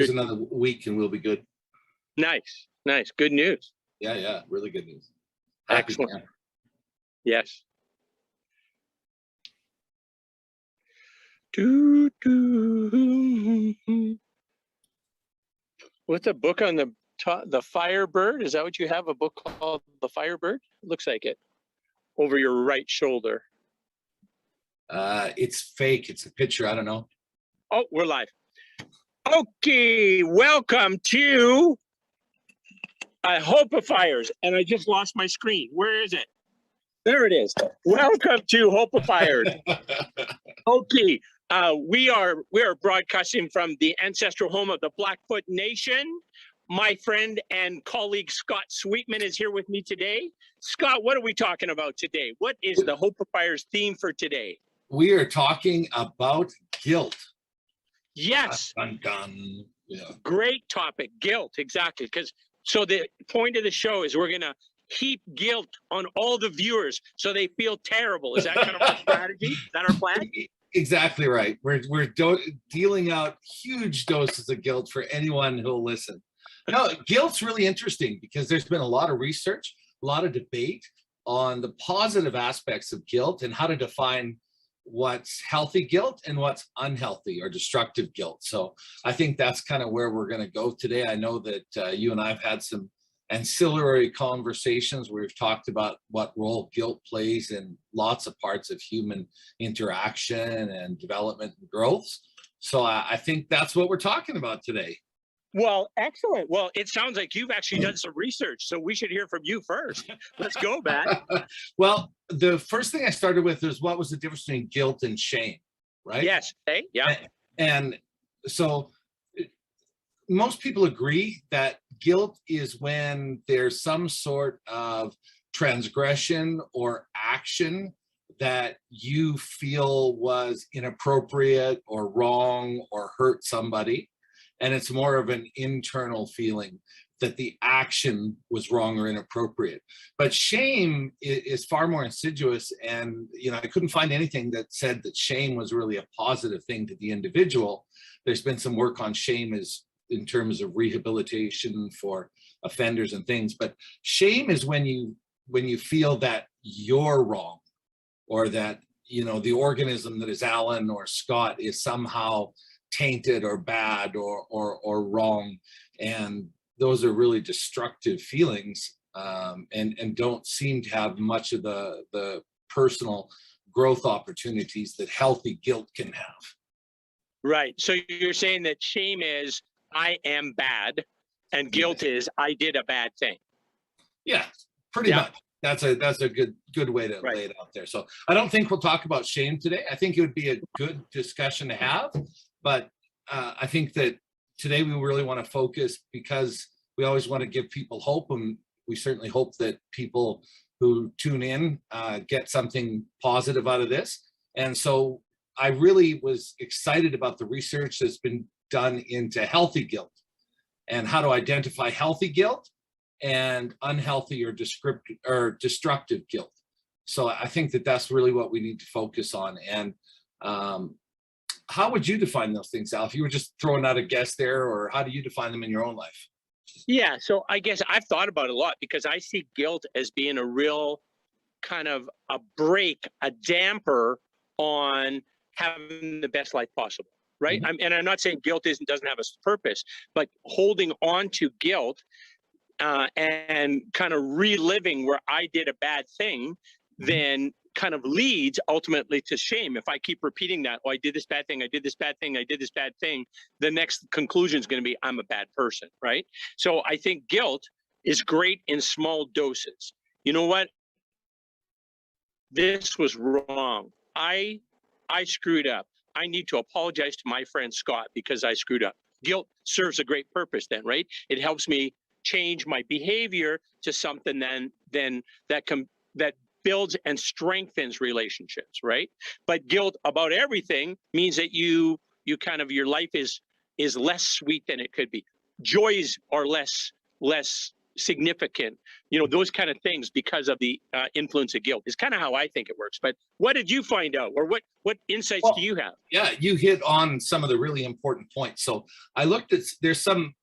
Here's another week and we'll be good. Nice, nice. Good news. Yeah, really good news. Excellent. Camp. Yes. What's a book on the Firebird? Is that what you have? A book called The Firebird? Looks like it. Over your right shoulder. It's fake. It's a picture. I don't know. Oh, we're live. Okay, welcome to Hope of Fires. And I just lost my screen. Where is it? There it is. Welcome to Hope of Fires. Okay, we are broadcasting from the ancestral home of the Blackfoot Nation. My friend and colleague Scott Sweetman is here with me today. Scott, what are we talking about today? What is the Hope of Fires theme for today? We are talking about guilt. Yes. Dun, dun. Yeah. Great topic, guilt, exactly. So the point of the show is we're going to heap guilt on all the viewers so they feel terrible. Is that kind of our strategy? Is that our plan? Exactly right. We're dealing out huge doses of guilt for anyone who'll listen. No, guilt's really interesting because there's been a lot of research, a lot of debate on the positive aspects of guilt and how to define what's healthy guilt and what's unhealthy or destructive guilt. So I think that's kind of where we're going to go today. I know that you and I have had some ancillary conversations where we've talked about what role guilt plays in lots of parts of human interaction and development and growth. So I think that's what we're talking about today. Well, excellent. Well, it sounds like you've actually done some research, so we should hear from you first. Let's go, Matt. Well, the first thing I started with is what was the difference between guilt and shame, right? Yes. Hey, yeah. And so most people agree that guilt is when there's some sort of transgression or action that you feel was inappropriate or wrong or hurt somebody. And it's more of an internal feeling that the action was wrong or inappropriate. But shame is far more insidious. And, I couldn't find anything that said that shame was really a positive thing to the individual. There's been some work on shame in terms of rehabilitation for offenders and things. But shame is when you feel that you're wrong, or that, the organism that is Alan or Scott is somehow tainted or bad or wrong, and those are really destructive feelings, and don't seem to have much of the personal growth opportunities that healthy guilt can have. Right. So you're saying that shame is I am bad, and guilt is I did a bad thing. Yeah, pretty much. That's a good way to lay it out there. So I don't think we'll talk about shame today. I think it would be a good discussion to have. But I think that today we really want to focus, because we always want to give people hope, and we certainly hope that people who tune in get something positive out of this. And so I really was excited about the research that's been done into healthy guilt and how to identify healthy guilt and unhealthy or destructive guilt. So I think that that's really what we need to focus on. And how would you define those things, Al? If you were just throwing out a guess there, or how do you define them in your own life? Yeah, so I guess I've thought about it a lot, because I see guilt as being a real kind of a brake, a damper on having the best life possible, right? Mm-hmm. And I'm not saying guilt doesn't have a purpose, but holding on to guilt and kind of reliving where I did a bad thing, then kind of leads ultimately to shame. If I keep repeating that, I did this bad thing, I did this bad thing, I did this bad thing, the next conclusion is going to be I'm a bad person, right? So I think guilt is great in small doses. You know what? This was wrong. I screwed up. I need to apologize to my friend Scott because I screwed up. Guilt serves a great purpose then, right? It helps me change my behavior to something then that builds and strengthens relationships, right? But guilt about everything means that you kind of, your life is less sweet than it could be. Joys are less significant, those kind of things because of the influence of guilt is kind of how I think it works. But what did you find out, or what insights do you have? Yeah, you hit on some of the really important points. So I looked at, there's some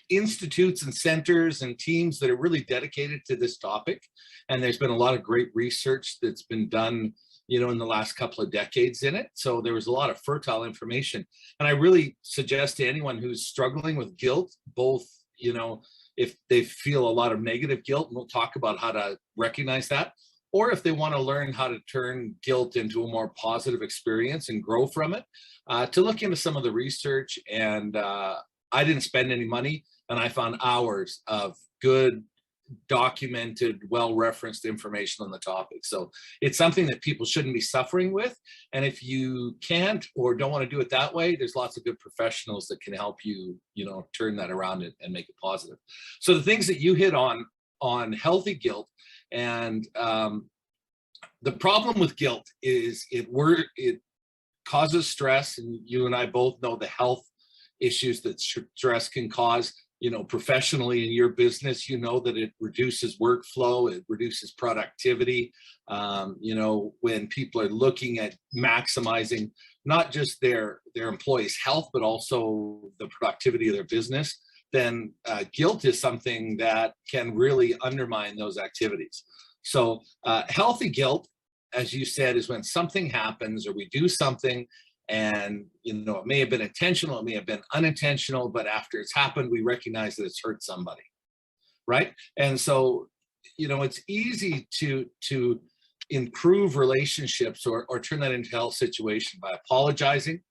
institutes and centers and teams that are really dedicated to this topic. And there's been a lot of great research that's been done, in the last couple of decades in it. So there was a lot of fertile information. And I really suggest to anyone who's struggling with guilt, both, if they feel a lot of negative guilt, and we'll talk about how to recognize that, or if they want to learn how to turn guilt into a more positive experience and grow from it, to look into some of the research. And I didn't spend any money, and I found hours of good, documented, well-referenced information on the topic. So it's something that people shouldn't be suffering with. And if you can't or don't want to do it that way, there's lots of good professionals that can help you, turn that around and make it positive. So the things that you hit on healthy guilt, and the problem with guilt is it causes stress, and you and I both know the health issues that stress can cause. Professionally in your business, that it reduces workflow, it reduces productivity. When people are looking at maximizing not just their employees' health, but also the productivity of their business, then guilt is something that can really undermine those activities. So healthy guilt, as you said, is when something happens or we do something, and it may have been intentional, it may have been unintentional, but after it's happened, we recognize that it's hurt somebody, right? And so, it's easy to improve relationships or turn that into a health situation by apologizing,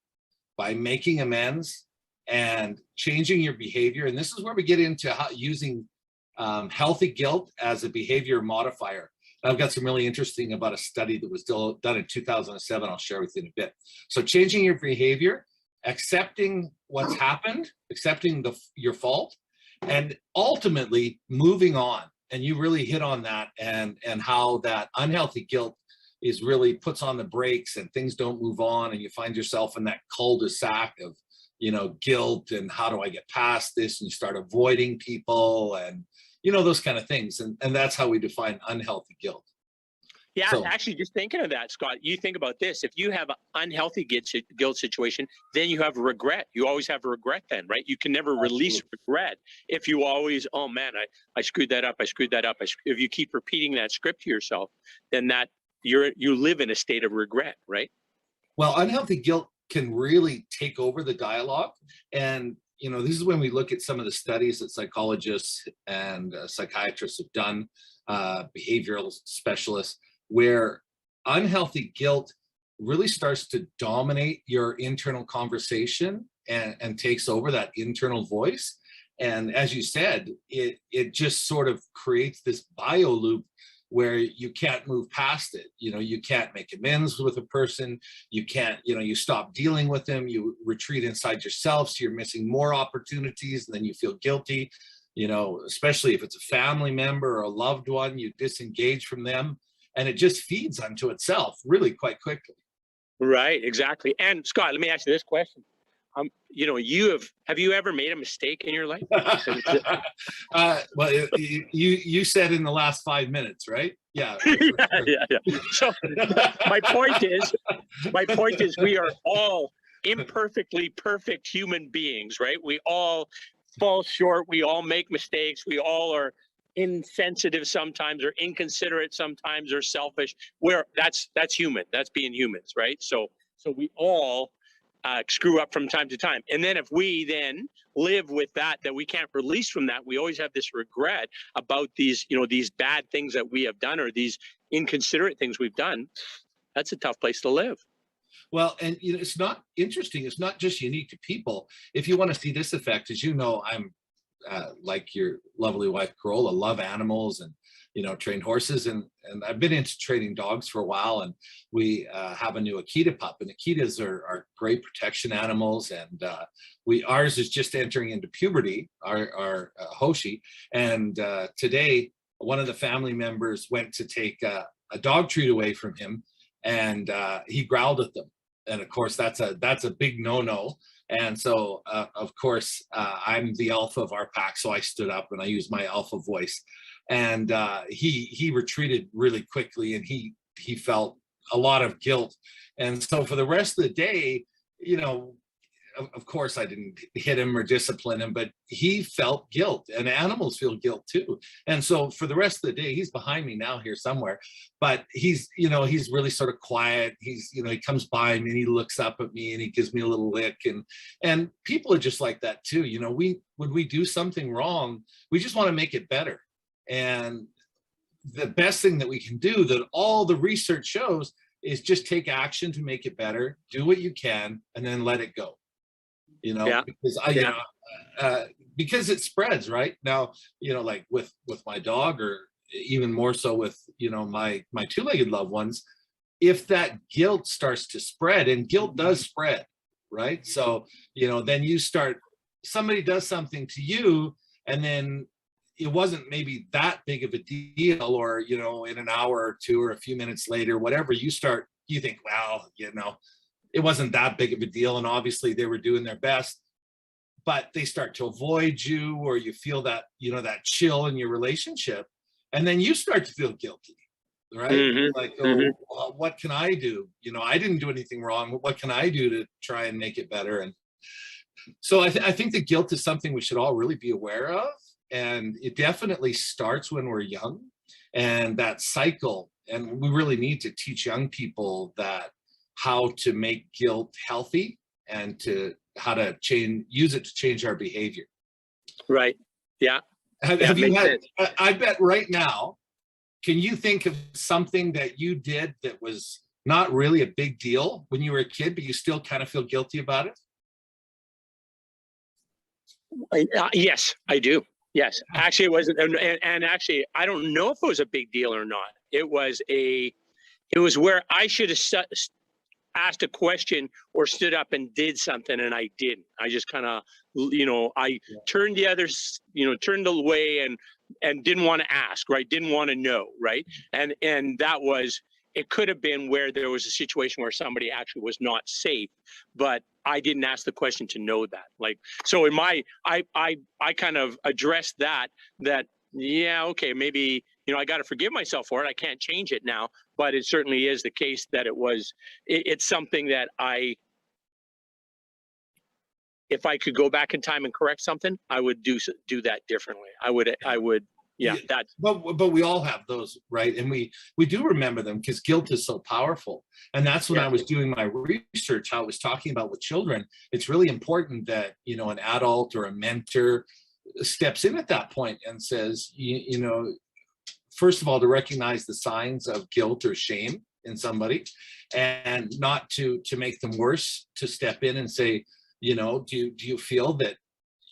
by making amends, and changing your behavior. And this is where we get into using healthy guilt as a behavior modifier. I've got some really interesting about a study that was done in 2007. I'll share with you in a bit. So changing your behavior, accepting what's happened, accepting your fault, and ultimately moving on. And you really hit on that, and how that unhealthy guilt is really puts on the brakes and things don't move on, and you find yourself in that cul-de-sac of, guilt and how do I get past this, and you start avoiding people and those kind of things. And that's how we define unhealthy guilt. Yeah, so, actually, just thinking of that, Scott, you think about this. If you have an unhealthy guilt situation, then you have regret. You always have regret then, right? You can never release regret if you always, oh man, I screwed that up. I screwed that up. If you keep repeating that script to yourself, then you live in a state of regret, right? Well, unhealthy guilt can really take over the dialogue. And this is when we look at some of the studies that psychologists and psychiatrists have done, behavioral specialists, where unhealthy guilt really starts to dominate your internal conversation and takes over that internal voice. And as you said, it just sort of creates this bio loop where you can't move past it. You can't make amends with a person. You can't, you stop dealing with them. You retreat inside yourself. So you're missing more opportunities, and then you feel guilty, especially if it's a family member or a loved one, you disengage from them, and it just feeds unto itself really quite quickly. Right, exactly. And Scott, let me ask you this question. Have you ever made a mistake in your life? Well, you said in the last 5 minutes, right? Yeah. Yeah. So my point is we are all imperfectly perfect human beings, right? We all fall short. We all make mistakes. We all are insensitive sometimes, or inconsiderate sometimes, or selfish. That's human. That's being humans, right? So we all screw up from time to time. And then if we then live with that we can't release from that, we always have this regret about these bad things that we have done, or these inconsiderate things we've done. That's a tough place to live. Well, and it's not interesting. It's not just unique to people. If you want to see this effect, as I'm like your lovely wife, Corolla, love animals and, train horses. And I've been into training dogs for a while, and we have a new Akita pup, and Akitas are great protection animals. And ours is just entering into puberty, our Hoshi. And today, one of the family members went to take a dog treat away from him, and he growled at them. And of course, that's a big no-no. And so, of course, I'm the alpha of our pack. So I stood up and I used my alpha voice. And he retreated really quickly, and he felt a lot of guilt. And so for the rest of the day, you know, of course I didn't hit him or discipline him, but he felt guilt, and animals feel guilt too. And so for the rest of the day, he's behind me now here somewhere, but he's, you know, he's really sort of quiet. He's, you know, he comes by me and he looks up at me and he gives me a little lick, and people are just like that too. You know, when we do something wrong, we just want to make it better. And the best thing that we can do, that all the research shows, is just take action to make it better, do what you can, and then let it go. You know, Yeah. because you know, because it spreads right now, you know, like with my dog, or even more so with, you know, my two-legged loved ones, if that guilt starts to spread, and guilt does spread, right? So, you know, then somebody does something to you, and then it wasn't maybe that big of a deal, or, you know, in an hour or two or a few minutes later, whatever, you think, well, you know, it wasn't that big of a deal, and obviously they were doing their best, but they start to avoid you, or you feel that, you know, that chill in your relationship, and then you start to feel guilty, right? Mm-hmm. Like, oh, Mm-hmm. well, what can I do? You know, I didn't do anything wrong. What can I do to try and make it better? And so I think that guilt is something we should all really be aware of, and it definitely starts when we're young, and that cycle. And we really need to teach young people that how to make guilt healthy, and how to use it to change our behavior. Right. Yeah. Have you had, I bet right now, can you think of something that you did that was not really a big deal when you were a kid, but you still kind of feel guilty about it? Yes, I do. Yes, actually, it wasn't, and actually, I don't know if it was a big deal or not. It was where I should have asked a question or stood up and did something, and I didn't. I just kind of, you know, I turned turned away and didn't want to ask, right? Didn't want to know, right? And that was, it could have been where there was a situation where somebody actually was not safe, but I didn't ask the question to know that. Like, so in I kind of addressed that, yeah, okay, maybe, you know, I got to forgive myself for it. I can't change it now, but it certainly is the case that it's something that if I could go back in time and correct something, I would do that differently. I would, yeah. But we all have those, right? And we do remember them, because guilt is so powerful. And that's when I was doing my research, I was talking about with children, it's really important that, you know, an adult or a mentor steps in at that point and says, you know, first of all, to recognize the signs of guilt or shame in somebody, and not to make them worse, to step in and say, you know, do you feel that,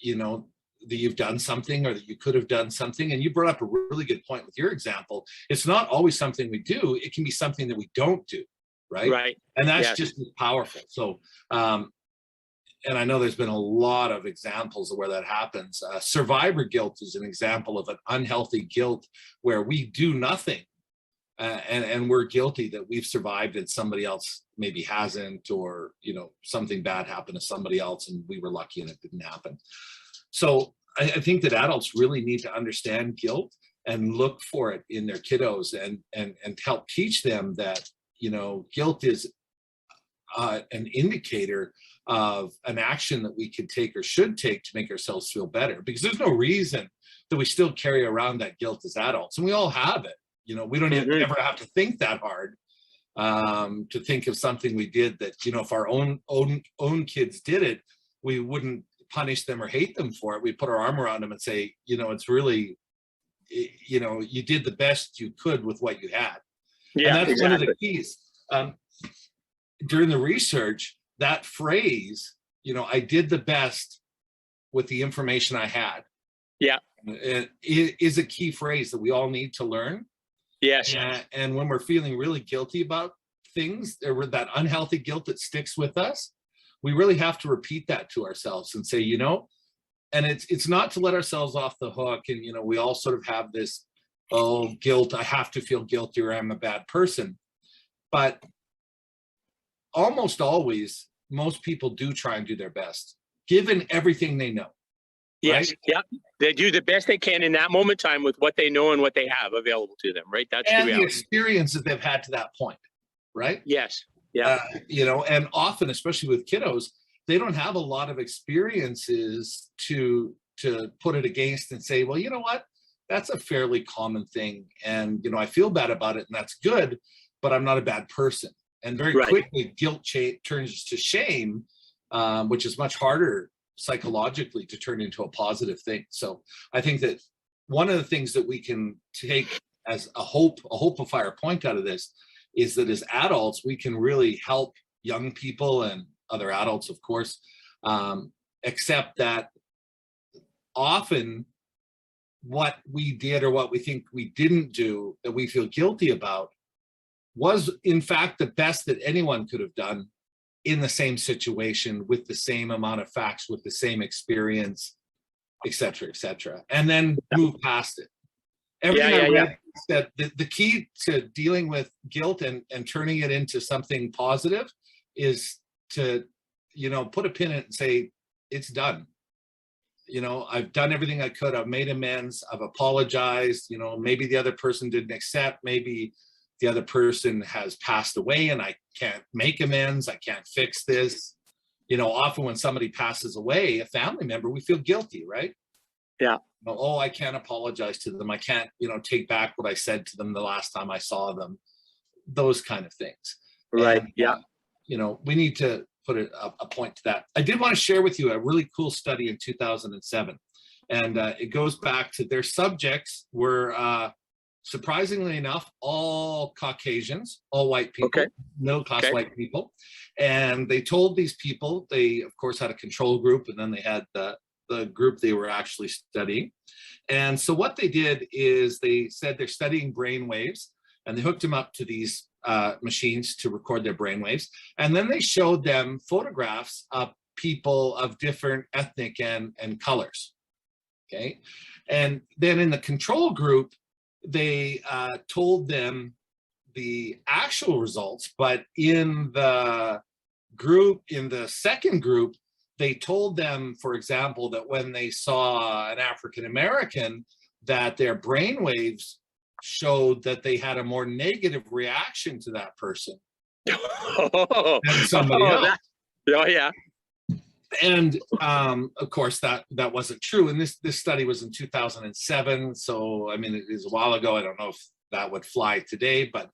you know, that you've done something, or that you could have done something? And you brought up a really good point with your example. It's not always something we do. It can be something that we don't do, right? Right. And that's just as powerful. So, and I know there's been a lot of examples of where that happens. Survivor guilt is an example of an unhealthy guilt where we do nothing, and we're guilty that we've survived and somebody else maybe hasn't, or, you know, something bad happened to somebody else and we were lucky and it didn't happen. So I think that adults really need to understand guilt and look for it in their kiddos, and help teach them that, you know, guilt is an indicator of an action that we could take or should take to make ourselves feel better, because there's no reason that we still carry around that guilt as adults, and we all have it. You know, we don't even ever have to think that hard to think of something we did that, you know, if our own kids did it, we wouldn't punish them or hate them for it. We put our arm around them and say, you know, it's really, you know, you did the best you could with what you had. Yeah, and that's one of the keys. During the research, that phrase, you know, I did the best with the information I had. Yeah. It is a key phrase that we all need to learn. Yes. And when we're feeling really guilty about things, or that unhealthy guilt that sticks with us, we really have to repeat that to ourselves and say, you know, and it's not to let ourselves off the hook. And, you know, we all sort of have this, oh, guilt, I have to feel guilty or I'm a bad person. But almost always most people do try and do their best, given everything they know. Yes. Right? Yeah. They do the best they can in that moment in time with what they know and what they have available to them. Right. That's And the the reality. experiences they've had to that point. Right? Yes. Yeah. And often, especially with kiddos, they don't have a lot of experiences to put it against and say, well, you know what? That's a fairly common thing. And, I feel bad about it and that's good, but I'm not a bad person. And very quickly, guilt turns to shame, which is much harder psychologically to turn into a positive thing. So I think that one of the things that we can take as a hope-ifier point out of this is that as adults, we can really help young people and other adults, of course, accept that often what we did or what we think we didn't do that we feel guilty about was in fact the best that anyone could have done in the same situation with the same amount of facts, with the same experience, et cetera, and then move past it. Everything I read said the key to dealing with guilt and turning it into something positive is to, put a pin in it and say, it's done. I've done everything I could. I've made amends. I've apologized. Maybe the other person didn't accept. Maybe the other person has passed away and I can't make amends. I can't fix this. Often when somebody passes away, a family member, we feel guilty, right? Yeah. Oh, I can't apologize to them. I can't, take back what I said to them the last time I saw them. Those kind of things. Right. And, we need to put a point to that. I did want to share with you a really cool study in 2007. And it goes back to their subjects were, surprisingly enough, all Caucasians, all white people, middle-class white people. And they told these people, they, of course, had a control group, and then they had the group they were actually studying. And so what they did is they said they're studying brain waves, and they hooked them up to these machines to record their brain waves. And then they showed them photographs of people of different ethnic and colors. Okay. And then in the control group, they told them the actual results, but in the second group, they told them, for example, that when they saw an African-American, that their brain waves showed that they had a more negative reaction to that person than somebody else. Yeah. And of course, that wasn't true. And this study was in 2007. So, I mean, it is a while ago. I don't know if that would fly today, but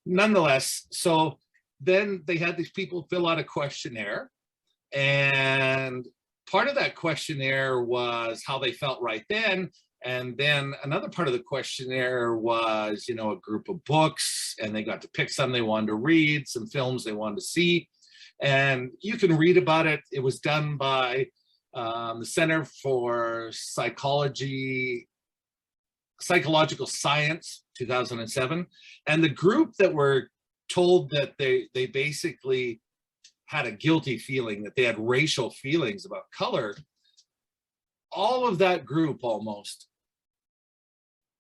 nonetheless, so then they had these people fill out a questionnaire. And part of that questionnaire was how they felt right then. And then another part of the questionnaire was, a group of books, and they got to pick some they wanted to read, some films they wanted to see. And you can read about it. It was done by the Center for Psychological Science, 2007. And the group that were told that they basically had a guilty feeling, that they had racial feelings about color, all of that group almost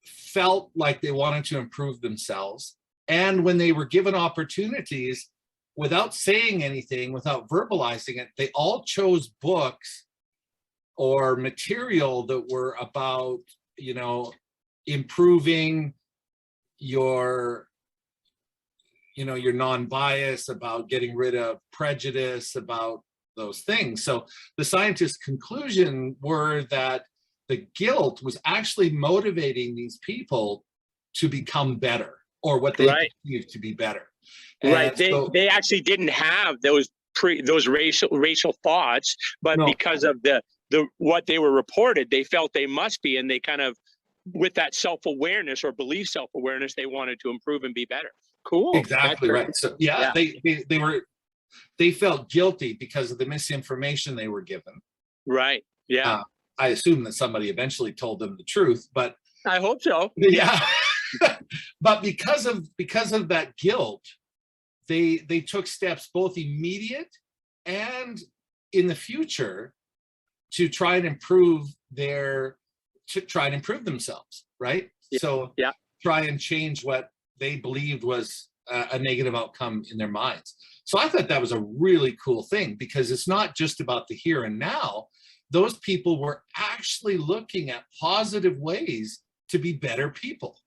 felt like they wanted to improve themselves. And when they were given opportunities, without saying anything, without verbalizing it, they all chose books or material that were about, improving your non-bias, about getting rid of prejudice, about those things. So the scientists' conclusion were that the guilt was actually motivating these people to become better, or what they perceived to be better. Right. They actually didn't have those racial thoughts, but because of the what they were reported, they felt they must be, and they kind of, with that self-awareness or belief self-awareness, they wanted to improve and be better. Cool. Exactly right. So they felt guilty because of the misinformation they were given. Right. Yeah. I assume that somebody eventually told them the truth, but I hope so. Yeah. But because of that guilt, they took steps both immediate and in the future to try and improve themselves, right? Yeah. So try and change what they believed was a negative outcome in their minds. So I thought that was a really cool thing, because it's not just about the here and now. Those people were actually looking at positive ways to be better people.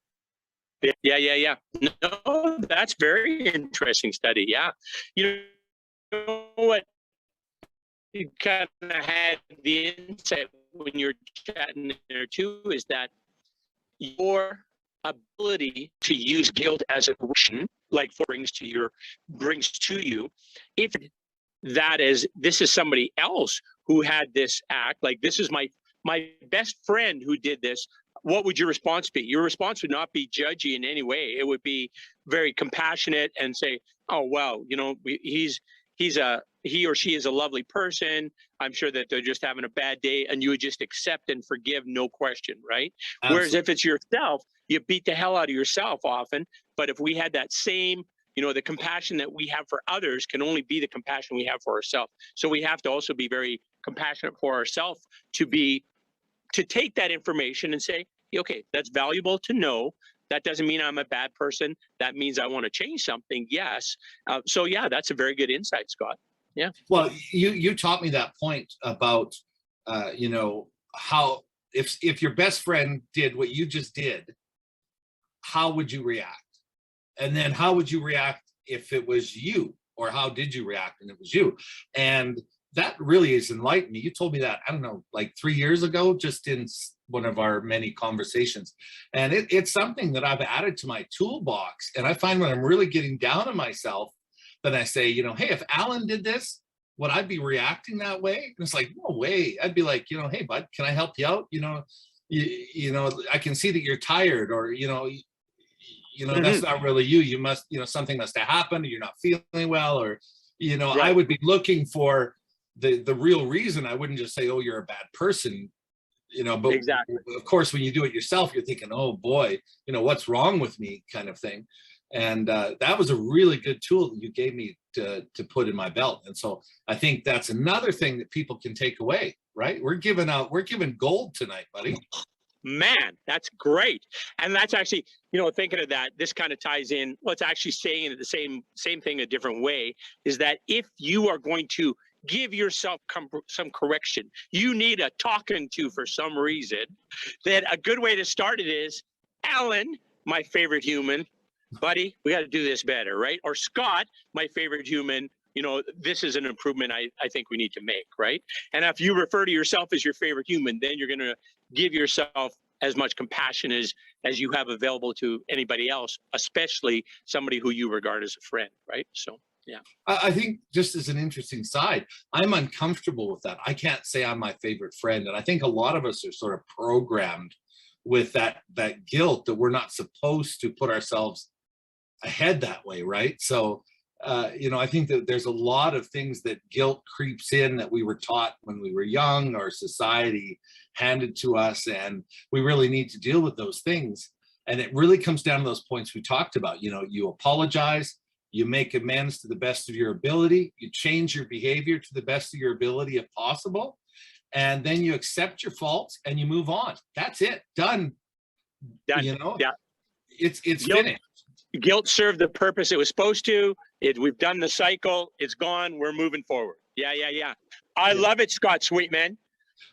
Yeah. No, that's very interesting study. Yeah. You know what? You kind of had the insight when you're chatting there too, is that your ability to use guilt as a correction, like brings to you, if that is, this is somebody else who had this act, like this is my best friend who did this, what would your response be? Your response would not be judgy in any way. It would be very compassionate and say, oh, wow, you know, he or she is a lovely person. I'm sure that they're just having a bad day, and you would just accept and forgive, no question, right? Absolutely. Whereas if it's yourself, you beat the hell out of yourself often. But if we had that same, you know, the compassion that we have for others can only be the compassion we have for ourselves. So we have to also be very compassionate for ourselves to take that information and say, okay, that's valuable to know. That doesn't mean I'm a bad person. That means I want to change something. Yes. So yeah, that's a very good insight, Scott. Yeah. Well, you taught me that point about, you know, how if your best friend did what you just did, how would you react? And then how would you react if it was you? Or how did you react and it was you? And that really has enlightened me. You told me that, I don't know, like 3 years ago, just in one of our many conversations. And it's something that I've added to my toolbox. And I find when I'm really getting down on myself, then I say, you know, hey, if Alan did this, would I be reacting that way? And it's like, no way. I'd be like, you know, hey, bud, can I help you out? You know, you know, I can see that you're tired, or, you know, that's not really you. You must, you know, something must have happened, or you're not feeling well, or, you know, right. I would be looking for the real reason. I wouldn't just say, oh, you're a bad person, you know, but exactly. Of course, when you do it yourself, you're thinking, oh boy, you know, what's wrong with me, kind of thing. And that was a really good tool that you gave me to put in my belt. And so I think that's another thing that people can take away, right? We're giving gold tonight, buddy. Man, that's great. And that's actually, you know, thinking of that, this kind of ties in, well, it's actually saying the same thing a different way, is that if you are going to give yourself some correction, you need a talking to for some reason, that a good way to start it is, Alan, my favorite human, buddy, we got to do this better, right? Or Scott, my favorite human, you know, this is an improvement I think we need to make, right? And if you refer to yourself as your favorite human, then you're going to give yourself as much compassion as you have available to anybody else, especially somebody who you regard as a friend, right? So, yeah. I think, just as an interesting side, I'm uncomfortable with that. I can't say I'm my favorite friend. And I think a lot of us are sort of programmed with that guilt that we're not supposed to put ourselves ahead that way, right? So, you know, I think that there's a lot of things that guilt creeps in that we were taught when we were young, or society handed to us, and we really need to deal with those things. And it really comes down to those points we talked about. You know, you apologize, you make amends to the best of your ability, you change your behavior to the best of your ability if possible, and then you accept your faults and you move on. That's it, done. You know, yeah. It's finished. Guilt served the purpose it was supposed to. We've done the cycle. It's gone. We're moving forward. Yeah. I love it, Scott Sweetman.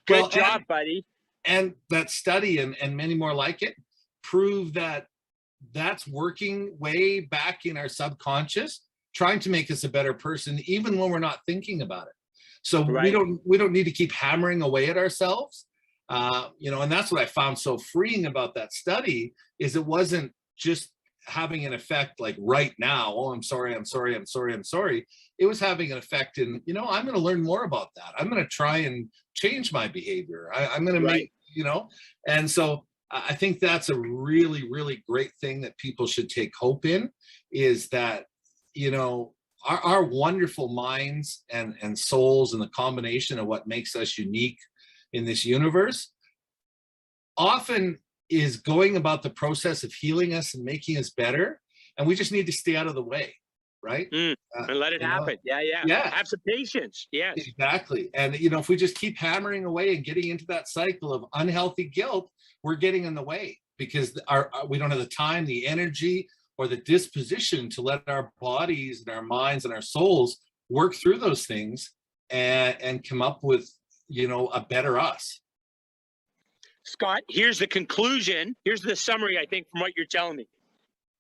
Good job, buddy. And that study and many more like it prove that that's working way back in our subconscious, trying to make us a better person, even when we're not thinking about it. So we don't need to keep hammering away at ourselves. You know, and that's what I found so freeing about that study, is it wasn't just having an effect like right now, oh, I'm sorry. It was having an effect in, you know, I'm going to learn more about that. I'm going to try and change my behavior. I'm going to make, you know, and so I think that's a really, really great thing that people should take hope in, is that, you know, our wonderful minds and souls, and the combination of what makes us unique in this universe, often is going about the process of healing us and making us better, and we just need to stay out of the way, right? And let it happen. Yeah. Have some patience. Yes, exactly. And you know, if we just keep hammering away and getting into that cycle of unhealthy guilt, we're getting in the way, because we don't have the time, the energy, or the disposition to let our bodies and our minds and our souls work through those things and come up with, you know, a better us. Scott, here's the conclusion. Here's the summary, I think, from what you're telling me.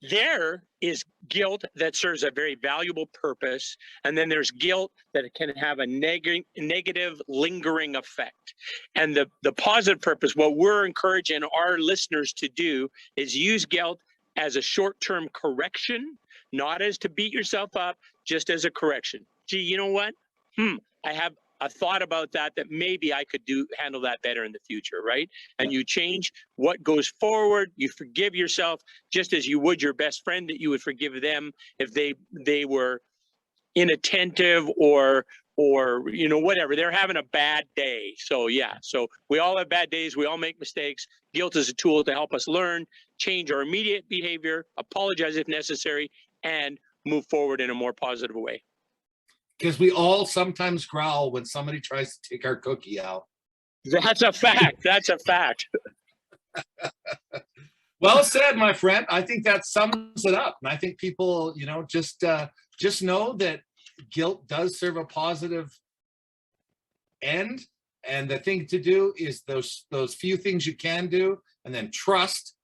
There is guilt that serves a very valuable purpose, and then there's guilt that can have a negative lingering effect. And the positive purpose, what we're encouraging our listeners to do, is use guilt as a short-term correction, not as to beat yourself up, just as a correction. Gee, you know what? I have a thought about that maybe I could handle that better in the future, right? And you change what goes forward. You forgive yourself just as you would your best friend, that you would forgive them if they were inattentive or you know, whatever. They're having a bad day. So yeah, so we all have bad days. We all make mistakes. Guilt is a tool to help us learn, change our immediate behavior, apologize if necessary, and move forward in a more positive way. Because we all sometimes growl when somebody tries to take our cookie out. That's a fact. That's a fact. Well said, my friend. I think that sums it up. And I think people, you know, just know that guilt does serve a positive end. And the thing to do is those few things you can do, and then trust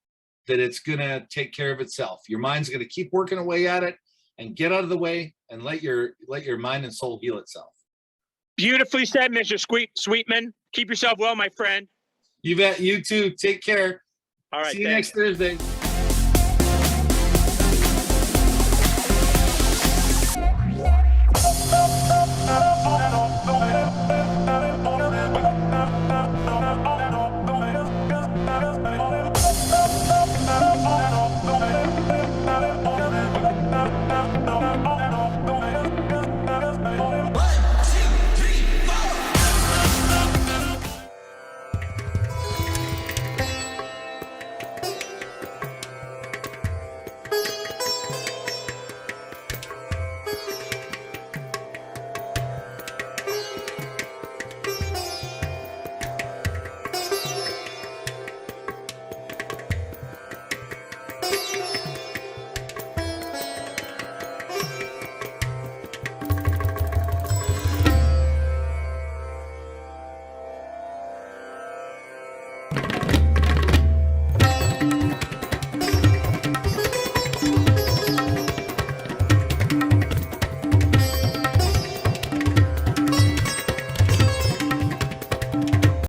that it's going to take care of itself. Your mind's going to keep working away at it, and get out of the way and let your mind and soul heal itself. Beautifully said, Mr. Sweetman. Keep yourself well, my friend. You bet. You too. Take care. All right. See you next Thursday.